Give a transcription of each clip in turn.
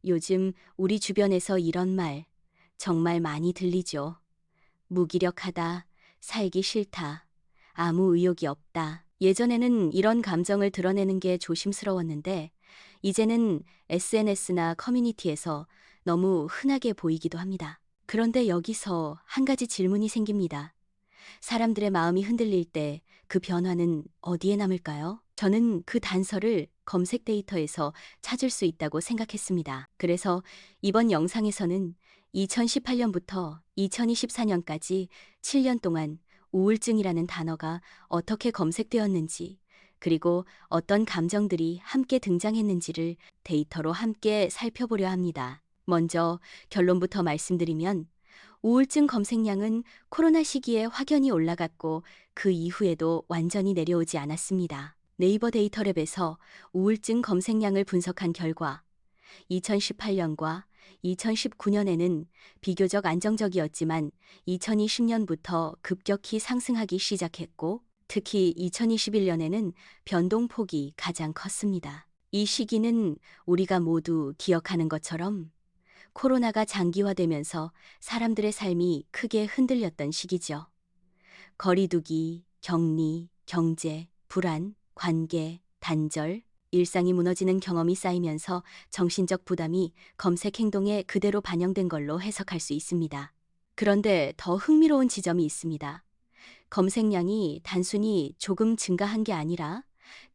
요즘 우리 주변에서 이런 말 정말 많이 들리죠. 무기력하다, 살기 싫다, 아무 의욕이 없다. 예전에는 이런 감정을 드러내는 게 조심스러웠는데, 이제는 SNS나 커뮤니티에서 너무 흔하게 보이기도 합니다. 그런데 여기서 한 가지 질문이 생깁니다. 사람들의 마음이 흔들릴 때 그 변화는 어디에 남을까요? 저는 그 단서를 검색 데이터에서 찾을 수 있다고 생각했습니다. 그래서 이번 영상에서는 2018년부터 2024년까지 7년 동안 우울증이라는 단어가 어떻게 검색되었는지, 그리고 어떤 감정들이 함께 등장했는지를 데이터로 함께 살펴보려 합니다. 먼저 결론부터 말씀드리면, 우울증 검색량은 코로나 시기에 확연히 올라갔고 그 이후에도 완전히 내려오지 않았습니다. 네이버 데이터랩에서 우울증 검색량을 분석한 결과 2018년과 2019년에는 비교적 안정적이었지만 2020년부터 급격히 상승하기 시작했고, 특히 2021년에는 변동폭이 가장 컸습니다. 이 시기는 우리가 모두 기억하는 것처럼 코로나가 장기화되면서 사람들의 삶이 크게 흔들렸던 시기죠. 거리두기, 격리, 경제, 불안, 관계, 단절, 일상이 무너지는 경험이 쌓이면서 정신적 부담이 검색 행동에 그대로 반영된 걸로 해석할 수 있습니다. 그런데 더 흥미로운 지점이 있습니다. 검색량이 단순히 조금 증가한 게 아니라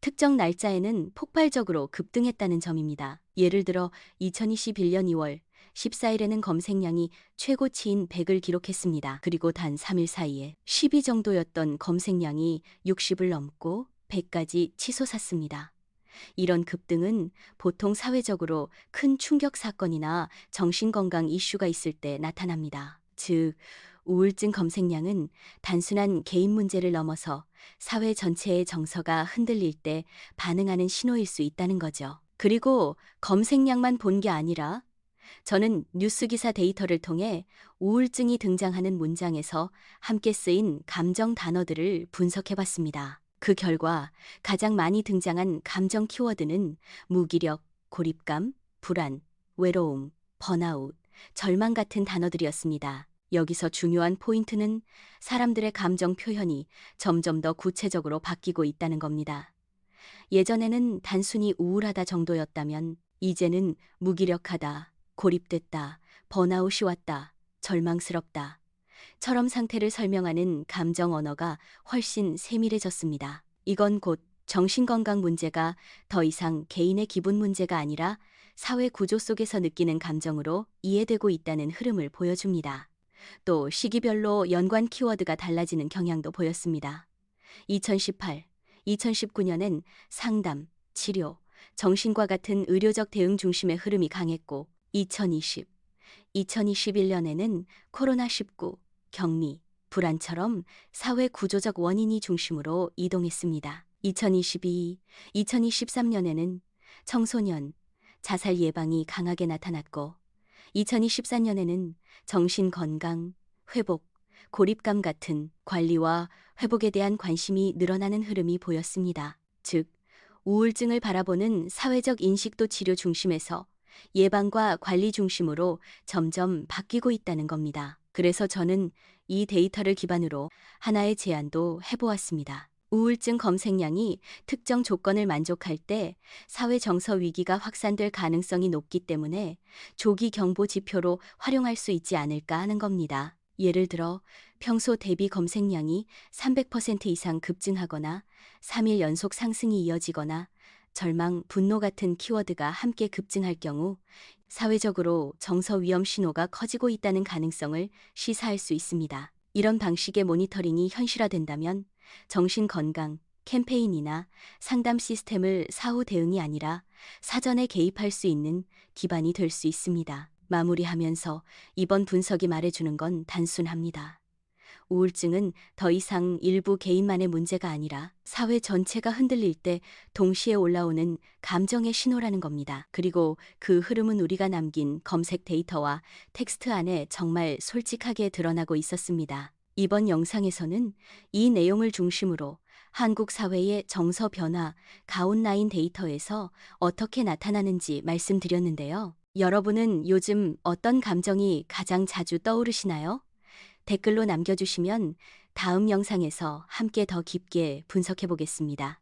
특정 날짜에는 폭발적으로 급등했다는 점입니다. 예를 들어 2021년 2월 14일에는 검색량이 최고치인 100을 기록했습니다. 그리고 단 3일 사이에 10위 정도였던 검색량이 60을 넘고 100까지 치솟았습니다. 이런 급등은 보통 사회적으로 큰 충격 사건이나 정신건강 이슈가 있을 때 나타납니다. 즉, 우울증 검색량은 단순한 개인 문제를 넘어서 사회 전체의 정서가 흔들릴 때 반응하는 신호일 수 있다는 거죠. 그리고 검색량만 본 게 아니라 저는 뉴스 기사 데이터를 통해 우울증이 등장하는 문장에서 함께 쓰인 감정 단어들을 분석해 봤습니다. 그 결과 가장 많이 등장한 감정 키워드는 무기력, 고립감, 불안, 외로움, 번아웃, 절망 같은 단어들이었습니다. 여기서 중요한 포인트는 사람들의 감정 표현이 점점 더 구체적으로 바뀌고 있다는 겁니다. 예전에는 단순히 우울하다 정도였다면 이제는 무기력하다, 고립됐다, 번아웃이 왔다, 절망스럽다 처럼 상태를 설명하는 감정 언어가 훨씬 세밀해졌습니다. 이건 곧 정신건강 문제가 더 이상 개인의 기분 문제가 아니라 사회 구조 속에서 느끼는 감정으로 이해되고 있다는 흐름을 보여줍니다. 또 시기별로 연관 키워드가 달라지는 경향도 보였습니다. 2018, 2019년엔 상담, 치료, 정신과 같은 의료적 대응 중심의 흐름이 강했고, 2020, 2021년에는 코로나19, 격리, 불안처럼 사회 구조적 원인이 중심으로 이동했습니다. 2022, 2023년에는 청소년, 자살 예방이 강하게 나타났고, 2024년에는 정신 건강, 회복, 고립감 같은 관리와 회복에 대한 관심이 늘어나는 흐름이 보였습니다. 즉, 우울증을 바라보는 사회적 인식도 치료 중심에서 예방과 관리 중심으로 점점 바뀌고 있다는 겁니다. 그래서 저는 이 데이터를 기반으로 하나의 제안도 해보았습니다. 우울증 검색량이 특정 조건을 만족할 때 사회 정서 위기가 확산될 가능성이 높기 때문에 조기 경보 지표로 활용할 수 있지 않을까 하는 겁니다. 예를 들어 평소 대비 검색량이 300% 이상 급증하거나 3일 연속 상승이 이어지거나 절망, 분노 같은 키워드가 함께 급증할 경우 사회적으로 정서 위험 신호가 커지고 있다는 가능성을 시사할 수 있습니다. 이런 방식의 모니터링이 현실화된다면 정신건강 캠페인이나 상담 시스템을 사후 대응이 아니라 사전에 개입할 수 있는 기반이 될 수 있습니다. 마무리하면서 이번 분석이 말해주는 건 단순합니다. 우울증은 더 이상 일부 개인만의 문제가 아니라 사회 전체가 흔들릴 때 동시에 올라오는 감정의 신호라는 겁니다. 그리고 그 흐름은 우리가 남긴 검색 데이터와 텍스트 안에 정말 솔직하게 드러나고 있었습니다. 이번 영상에서는 이 내용을 중심으로 한국 사회의 정서 변화, 가온라인 데이터에서 어떻게 나타나는지 말씀드렸는데요. 여러분은 요즘 어떤 감정이 가장 자주 떠오르시나요? 댓글로 남겨주시면 다음 영상에서 함께 더 깊게 분석해 보겠습니다.